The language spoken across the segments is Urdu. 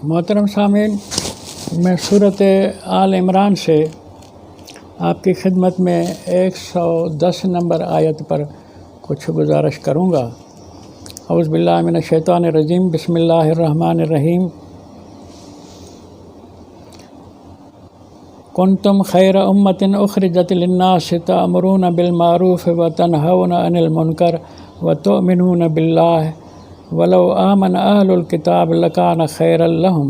محترم سامعین، میں صورت آل عمران سے آپ کی خدمت میں 110 نمبر آیت پر کچھ گزارش کروں گا۔ اعوذ باللہ من الشیطان الرجیم، بسم اللہ الرحمن الرحیم۔ کنتم خیر امۃ اخرجت للناس تأمرون بالمعروف وتنہون عن المنکر وتؤمنون باللہ ولو آمن اہل الکتاب لکان خیرا لہم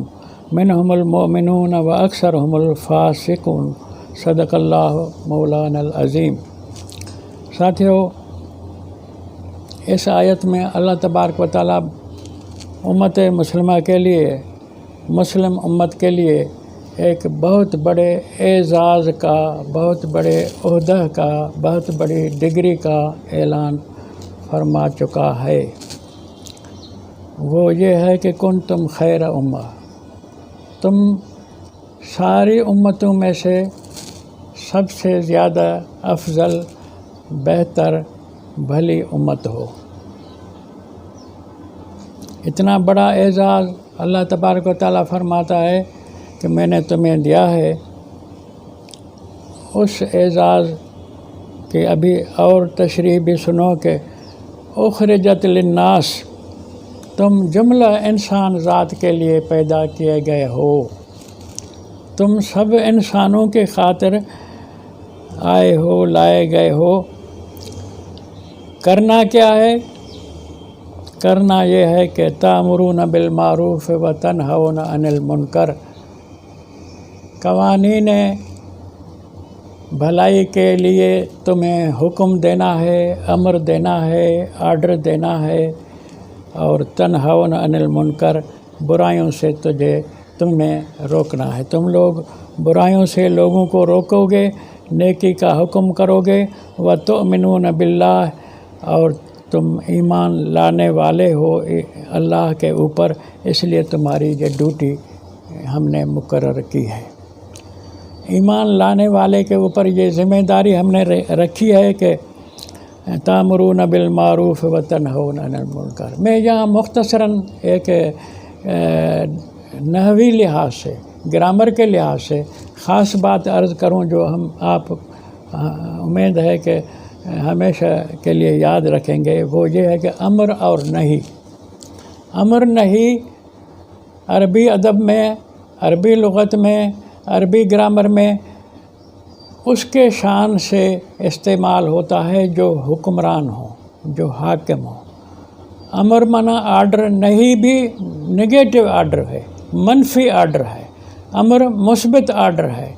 منہم المؤمنون واکثرہم الفاسقون۔ صدق اللہ مولانا العظیم۔ ساتھیو، اس آیت میں اللہ تبارک و تعالیٰ امت مسلمہ کے لیے، مسلم امت کے لیے ایک بہت بڑے اعزاز کا، بہت بڑے عہدہ کا، بہت بڑی ڈگری کا اعلان فرما چکا ہے۔ وہ یہ ہے کہ کنتم خیر امہ، تم ساری امتوں میں سے سب سے زیادہ افضل، بہتر، بھلی امت ہو۔ اتنا بڑا اعزاز اللہ تبارک و تعالیٰ فرماتا ہے کہ میں نے تمہیں دیا ہے۔ اس اعزاز کی ابھی اور تشریح بھی سنو کہ اخرجت للناس، تم جملہ انسان ذات کے لیے پیدا کیے گئے ہو۔ تم سب انسانوں کی خاطر آئے ہو، لائے گئے ہو۔ کرنا کیا ہے؟ کرنا یہ ہے کہ تأمرون بالمعروف وتنہون عن المنکر، قوانین بھلائی کے لیے تمہیں حکم دینا ہے، امر دینا ہے، آرڈر دینا ہے، اور تنہون عن المنکر، برائیوں سے تمہیں روکنا ہے۔ تم لوگ برائیوں سے لوگوں کو روکو گے، نیکی کا حکم کرو گے۔ وتؤمنون باللہ، اور تم ایمان لانے والے ہو اللہ کے اوپر، اس لیے تمہاری یہ ڈیوٹی ہم نے مقرر کی ہے۔ ایمان لانے والے کے اوپر یہ ذمہ داری ہم نے رکھی ہے کہ تأمرون بالمعروف وتنہون عن المنکر۔ میں یہاں مختصراً ایک نحوی لحاظ سے، گرامر کے لحاظ سے خاص بات عرض کروں جو آپ امید ہے کہ ہمیشہ کے لیے یاد رکھیں گے۔ وہ یہ ہے کہ امر اور نہی، امر نہی عربی ادب میں، عربی لغت میں، عربی گرامر میں اس کے شان سے استعمال ہوتا ہے جو حکمران ہو، جو حاکم ہو۔ امر مانا آرڈر، نہیں بھی نگیٹو آرڈر ہے، منفی آرڈر ہے۔ امر مثبت آرڈر ہے،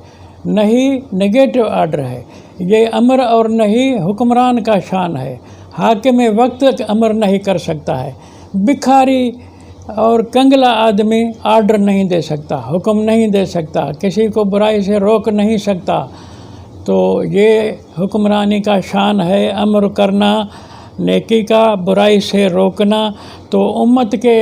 نہیں نگیٹو آرڈر ہے۔ یہ امر اور نہیں حکمران کا شان ہے۔ حاکم وقت امر نہیں کر سکتا ہے۔ بکھاری اور کنگلا آدمی آرڈر نہیں دے سکتا، حکم نہیں دے سکتا، کسی کو برائی سے روک نہیں سکتا۔ تو یہ حکمرانی کا شان ہے، امر کرنا نیکی کا، برائی سے روکنا۔ تو امت کے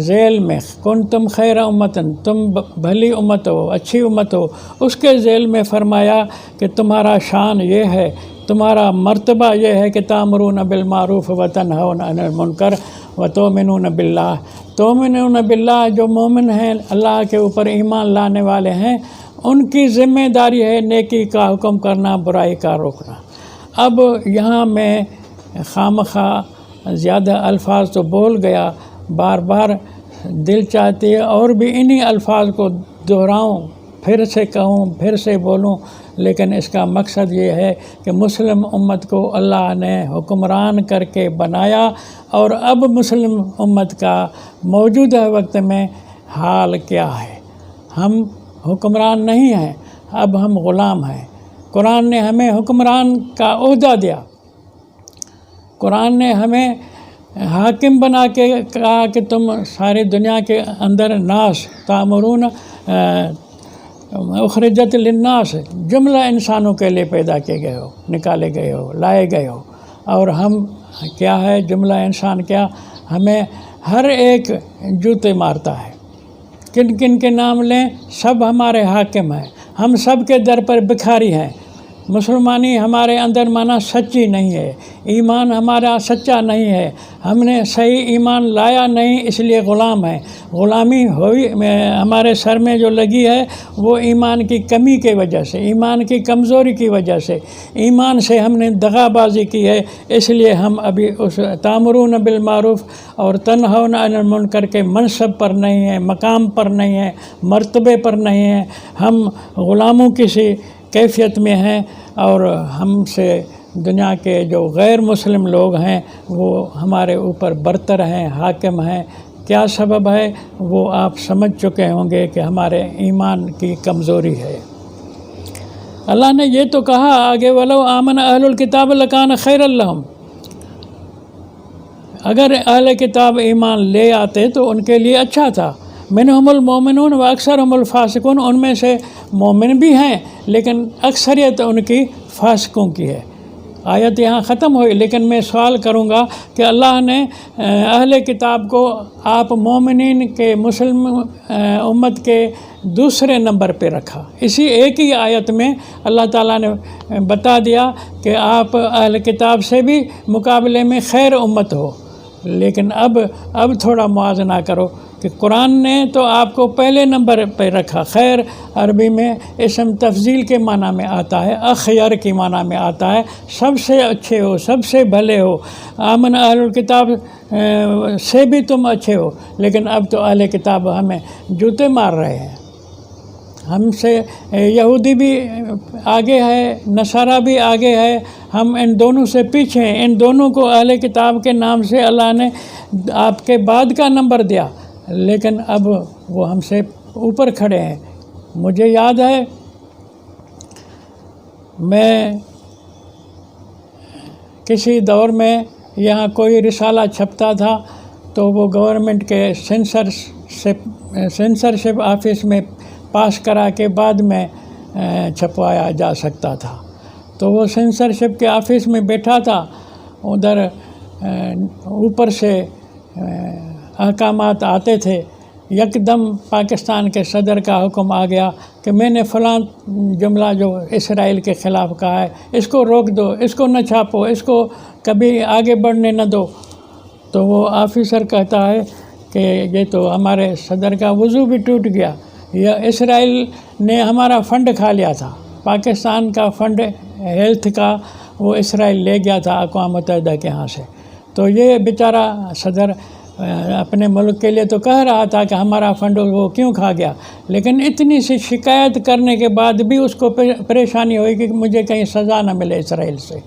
ذیل میں کنتم خیر امتن، تم بھلی امت ہو، اچھی امت ہو، اس کے ذیل میں فرمایا کہ تمہارا شان یہ ہے، تمہارا مرتبہ یہ ہے کہ تأمرون بالمعروف وتنہون عن المنکر وتؤمنون باللہ۔ تؤمنون باللہ، جو مومن ہیں، اللہ کے اوپر ایمان لانے والے ہیں، ان کی ذمہ داری ہے نیکی کا حکم کرنا، برائی کا روکنا۔ اب یہاں میں خواہ زیادہ الفاظ تو بول گیا، بار بار دل چاہتی ہے اور بھی انہی الفاظ کو دہراؤں، پھر سے کہوں، پھر سے بولوں، لیکن اس کا مقصد یہ ہے کہ مسلم امت کو اللہ نے حکمران کر کے بنایا، اور اب مسلم امت کا موجودہ وقت میں حال کیا ہے۔ ہم حکمران نہیں ہیں، اب ہم غلام ہیں۔ قرآن نے ہمیں حکمران کا عہدہ دیا، قرآن نے ہمیں حاکم بنا کے کہا کہ تم ساری دنیا کے اندر ناس تأمرون اخرجت للناس، جملہ انسانوں کے لیے پیدا کیے گئے ہو، نکالے گئے ہو، لائے گئے ہو۔ اور ہم کیا ہے، جملہ انسان کیا، ہمیں ہر ایک جوتے مارتا ہے۔ کن کن کے نام لیں، سب ہمارے حاکم ہیں، ہم سب کے در پر بکھاری ہیں۔ مسلمانی ہمارے اندر مانا سچی نہیں ہے، ایمان ہمارا سچا نہیں ہے، ہم نے صحیح ایمان لایا نہیں، اس لیے غلام ہیں۔ غلامی ہوئی ہمارے سر میں جو لگی ہے وہ ایمان کی کمی کی وجہ سے، ایمان کی کمزوری کی وجہ سے، ایمان سے ہم نے دغا بازی کی ہے، اس لیے ہم ابھی اس تامرون بالمعروف اور تنہون عن المنکر کے منصب پر نہیں ہیں، مقام پر نہیں ہیں، مرتبے پر نہیں ہیں، ہم غلاموں کی سی کیفیت میں ہیں، اور ہم سے دنیا کے جو غیر مسلم لوگ ہیں وہ ہمارے اوپر برتر ہیں، حاکم ہیں۔ کیا سبب ہے وہ آپ سمجھ چکے ہوں گے کہ ہمارے ایمان کی کمزوری ہے۔ اللہ نے یہ تو کہا آگے وَلَوْ آمَنَ أَهْلُ الْكِتَابِ لَكَانَ خَيْرًا لَهُمْ، اگر اہل کتاب ایمان لے آتے تو ان کے لیے اچھا تھا۔ منہم المومنون و اکثرہم الفاسقون، ان میں سے مومن بھی ہیں لیکن اکثریت ان کی فاسقوں کی ہے۔ آیت یہاں ختم ہوئی، لیکن میں سوال کروں گا کہ اللہ نے اہل کتاب کو آپ مومنین کے مسلم امت کے دوسرے نمبر پہ رکھا۔ اسی ایک ہی آیت میں اللہ تعالیٰ نے بتا دیا کہ آپ اہل کتاب سے بھی مقابلے میں خیر امت ہو، لیکن اب تھوڑا موازنہ کرو کہ قرآن نے تو آپ کو پہلے نمبر پہ رکھا۔ خیر عربی میں اسم تفضیل کے معنی میں آتا ہے، اخیر کے معنی میں آتا ہے، سب سے اچھے ہو، سب سے بھلے ہو، آمن اہل الکتاب سے بھی تم اچھے ہو، لیکن اب تو اہل کتاب ہمیں جوتے مار رہے ہیں۔ ہم سے یہودی بھی آگے ہے، نصارہ بھی آگے ہے، ہم ان دونوں سے پیچھے ہیں۔ ان دونوں کو اہل کتاب کے نام سے اللہ نے آپ کے بعد کا نمبر دیا، لیکن اب وہ ہم سے اوپر کھڑے ہیں۔ مجھے یاد ہے میں کسی دور میں یہاں کوئی رسالہ چھپتا تھا تو وہ گورنمنٹ کے سینسرشپ آفس میں پاس کرا کے بعد میں چھپوایا جا سکتا تھا۔ تو وہ سینسرشپ کے آفس میں بیٹھا تھا، ادھر اوپر سے احکامات آتے تھے، یکدم پاکستان کے صدر کا حکم آ گیا کہ میں نے فلاں جملہ جو اسرائیل کے خلاف کہا ہے اس کو روک دو، اس کو نہ چھاپو، اس کو کبھی آگے بڑھنے نہ دو۔ تو وہ آفیسر کہتا ہے کہ یہ تو ہمارے صدر کا وضو بھی ٹوٹ گیا، یہ اسرائیل نے ہمارا فنڈ کھا لیا تھا، پاکستان کا فنڈ ہیلتھ کا وہ اسرائیل لے گیا تھا اقوام متحدہ کے ہاں سے۔ تو یہ بیچارہ صدر اپنے ملک کے لیے تو کہہ رہا تھا کہ ہمارا فنڈ وہ کیوں کھا گیا، لیکن اتنی سی شکایت کرنے کے بعد بھی اس کو پریشانی ہوئی کہ مجھے کہیں سزا نہ ملے اسرائیل سے۔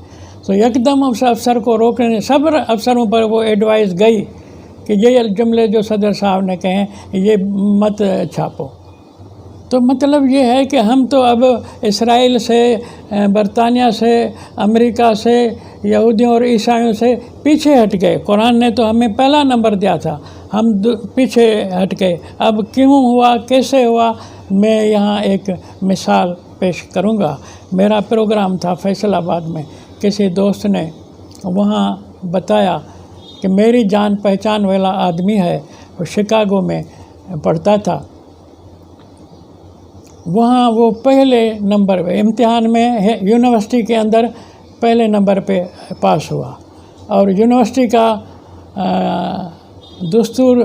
تو یکدم اس افسر کو روکنے، سب افسروں پر وہ ایڈوائز گئی کہ یہ جملے جو صدر صاحب نے کہیں یہ مت چھاپو۔ تو مطلب یہ ہے کہ ہم تو اب اسرائیل سے، برطانیہ سے، امریکہ سے، یہودیوں اور عیسائیوں سے پیچھے ہٹ گئے۔ قرآن نے تو ہمیں پہلا نمبر دیا تھا، ہم پیچھے ہٹ گئے۔ اب کیوں ہوا، کیسے ہوا، میں یہاں ایک مثال پیش کروں گا۔ میرا پروگرام تھا فیصل آباد میں، کسی دوست نے وہاں بتایا کہ میری جان پہچان والا آدمی ہے، وہ شکاگو میں پڑھتا تھا، وہاں وہ پہلے نمبر پہ امتحان میں یونیورسٹی کے اندر پہلے نمبر پہ پاس ہوا، اور یونیورسٹی کا دستور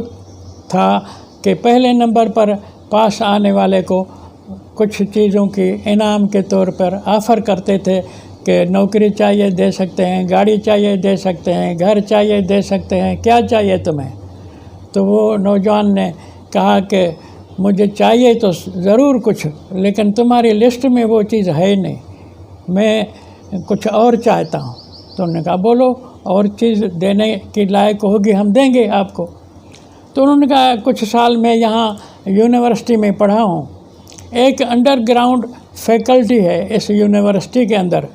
تھا کہ پہلے نمبر پر پاس آنے والے کو کچھ چیزوں کی انعام کے طور پر آفر کرتے تھے کہ نوکری چاہیے دے سکتے ہیں، گاڑی چاہیے دے سکتے ہیں، گھر چاہیے دے سکتے ہیں، کیا چاہیے تمہیں؟ تو وہ نوجوان نے کہا کہ مجھے چاہیے تو ضرور کچھ، لیکن تمہاری لسٹ میں وہ چیز ہے ہی نہیں، میں کچھ اور چاہتا ہوں۔ تو انہوں نے کہا بولو، اور چیز دینے کی لائق ہوگی ہم دیں گے آپ کو۔ تو انہوں نے کہا کچھ سال میں یہاں یونیورسٹی میں پڑھا ہوں، ایک انڈر گراؤنڈ فیکلٹی ہے اس یونیورسٹی کے اندر،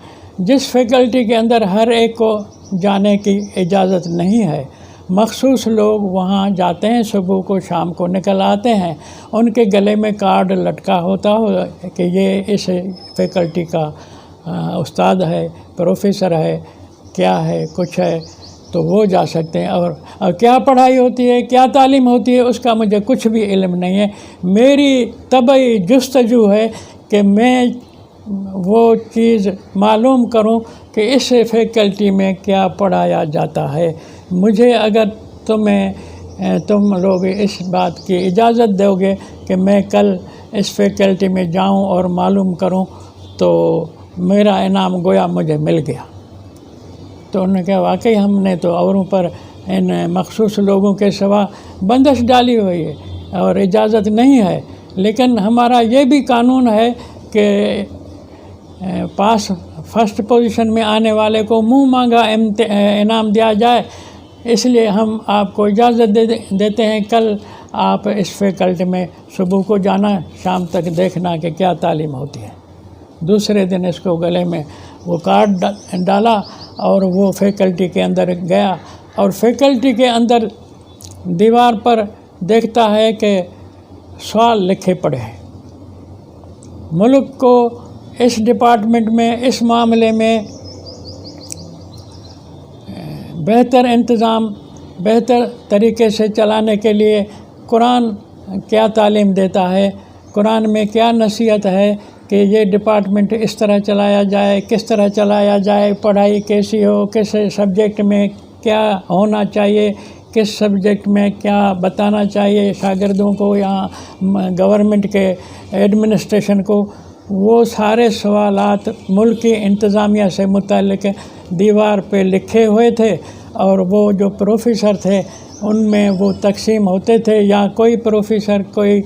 جس فیکلٹی کے اندر ہر ایک کو جانے کی اجازت نہیں ہے، مخصوص لوگ وہاں جاتے ہیں، صبح کو شام کو نکل آتے ہیں، ان کے گلے میں کارڈ لٹکا ہوتا ہو کہ یہ اس فیکلٹی کا استاد ہے، پروفیسر ہے، کیا ہے، کچھ ہے، تو وہ جا سکتے ہیں۔ اور کیا پڑھائی ہوتی ہے، کیا تعلیم ہوتی ہے، اس کا مجھے کچھ بھی علم نہیں ہے۔ میری طبعی جستجو ہے کہ میں وہ چیز معلوم کروں کہ اس فیکلٹی میں کیا پڑھایا جاتا ہے۔ مجھے اگر تم لوگ اس بات کی اجازت دو گے کہ میں کل اس فیکلٹی میں جاؤں اور معلوم کروں تو میرا انعام گویا مجھے مل گیا۔ تو انہوں نے کہا واقعی ہم نے تو اوروں پر ان مخصوص لوگوں کے سوا بندش ڈالی ہوئی ہے اور اجازت نہیں ہے، لیکن ہمارا یہ بھی قانون ہے کہ فرسٹ پوزیشن میں آنے والے کو منہ مانگا انعام دیا جائے، اس لیے ہم آپ کو اجازت دیتے ہیں کل آپ اس فیکلٹی میں صبح کو جانا، شام تک دیکھنا کہ کیا تعلیم ہوتی ہے۔ دوسرے دن اس کو گلے میں وہ کارڈ ڈالا اور وہ فیکلٹی کے اندر گیا، اور فیکلٹی کے اندر دیوار پر دیکھتا ہے کہ سوال لکھے پڑے ہیں۔ ملک کو اس ڈپارٹمنٹ میں، اس معاملے میں بہتر انتظام، بہتر طریقے سے چلانے کے لیے قرآن کیا تعلیم دیتا ہے، قرآن میں کیا نصیحت ہے کہ یہ ڈپارٹمنٹ اس طرح چلایا جائے، کس طرح چلایا جائے، پڑھائی کیسی ہو، کس سبجیکٹ میں کیا ہونا چاہیے، کس سبجیکٹ میں کیا بتانا چاہیے شاگردوں کو یا گورنمنٹ کے ایڈمنسٹریشن کو، وہ سارے سوالات ملکی انتظامیہ سے متعلق دیوار پہ لکھے ہوئے تھے، اور وہ جو پروفیسر تھے ان میں وہ تقسیم ہوتے تھے، یا کوئی پروفیسر کوئی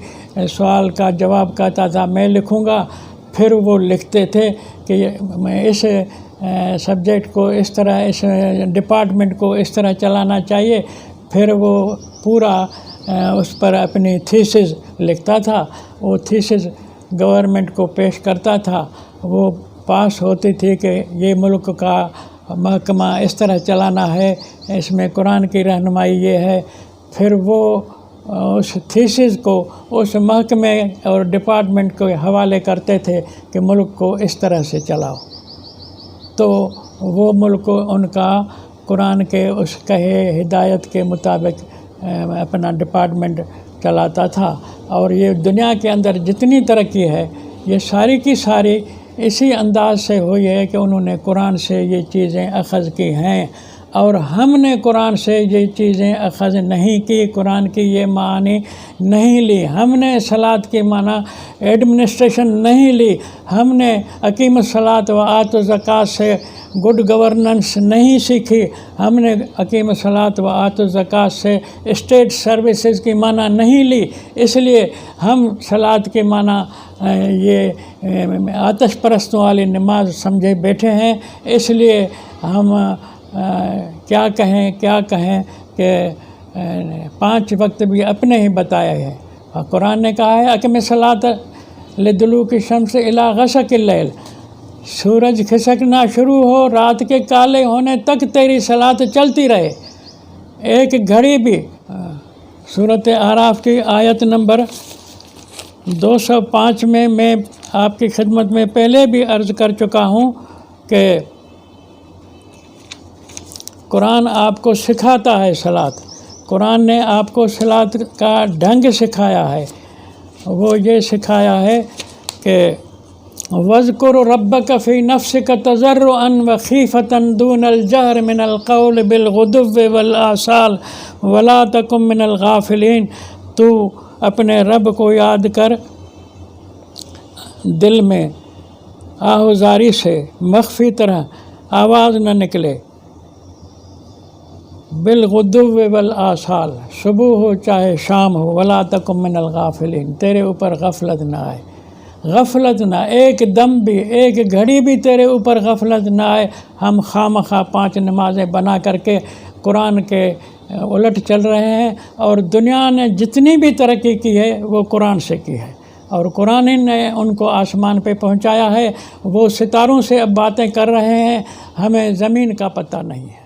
سوال کا جواب کہتا تھا میں لکھوں گا، پھر وہ لکھتے تھے کہ اس سبجیکٹ کو اس طرح، اس ڈپارٹمنٹ کو اس طرح چلانا چاہیے، پھر وہ پورا اس پر اپنی تھیسز لکھتا تھا، وہ تھیسز گورنمنٹ کو پیش کرتا تھا، وہ پاس ہوتی تھی کہ یہ ملک کا محکمہ اس طرح چلانا ہے، اس میں قرآن کی رہنمائی یہ ہے۔ پھر وہ اس تھیسز کو اس محکمے اور ڈپارٹمنٹ کو حوالے کرتے تھے کہ ملک کو اس طرح سے چلاؤ، تو وہ ملک ان کا قرآن کے اس کہے ہدایت کے مطابق اپنا ڈپارٹمنٹ چلاتا تھا۔ اور یہ دنیا کے اندر جتنی ترقی ہے یہ ساری کی ساری اسی انداز سے ہوئی ہے کہ انہوں نے قرآن سے یہ چیزیں اخذ کی ہیں، اور ہم نے قرآن سے یہ چیزیں اخذ نہیں کی، قرآن کی یہ معنی نہیں لی، ہم نے صلاۃ کی معنی ایڈمنسٹریشن نہیں لی، ہم نے اقیم الصلاۃ و آت الزکوٰۃ سے گڈ گورننس نہیں سیکھی، ہم نے اقیم الصلاۃ و آت الزکوٰۃ سے اسٹیٹ سروسز کی معنی نہیں لی، اس لیے ہم صلاۃ کی معنی یہ آتش پرستوں والی نماز سمجھے بیٹھے ہیں، اس لیے ہم کیا کہیں کہ 5 وقت بھی اپنے ہی بتائے ہیں۔ اور قرآن نے کہا ہے اقم الصلاۃ لدلوک الشمس الی غسق اللیل، سورج کھسکنا شروع ہو رات کے کالے ہونے تک تیری صلاۃ چلتی رہے، ایک گھڑی بھی۔ سورۃ اعراف کی آیت نمبر 205 میں آپ کی خدمت میں پہلے بھی عرض کر چکا ہوں کہ قرآن آپ کو سکھاتا ہے صلاۃ، قرآن نے آپ کو صلاۃ کا ڈھنگ سکھایا ہے، وہ یہ سکھایا ہے کہ وَاذْكُرْ رَبَّكَ فِي نَفْسِكَ تَضَرُّعًا وَخِيفَةً دُونَ الْجَهْرِ مِنَ الْقَوْلِ بِالْغُدُوِّ وَالْآصَالِ وَلَا تَكُن مِّنَ الْغَافِلِينَ، تو اپنے رب کو یاد کر، دل میں آہوزاری سے مخفی طرح آواز نہ نکلے، بالغدو والآصال، صبح ہو چاہے شام ہو، ولا تکن من الغافلین، تیرے اوپر غفلت نہ آئے، غفلت نہ، ایک دم بھی، ایک گھڑی بھی تیرے اوپر غفلت نہ آئے۔ ہم خواہ 5 نمازیں بنا کر کے قرآن کے الٹ چل رہے ہیں، اور دنیا نے جتنی بھی ترقی کی ہے وہ قرآن سے کی ہے، اور قرآن نے ان کو آسمان پہ پہنچایا ہے۔ وہ ستاروں سے اب باتیں کر رہے ہیں، ہمیں زمین کا پتہ نہیں ہے۔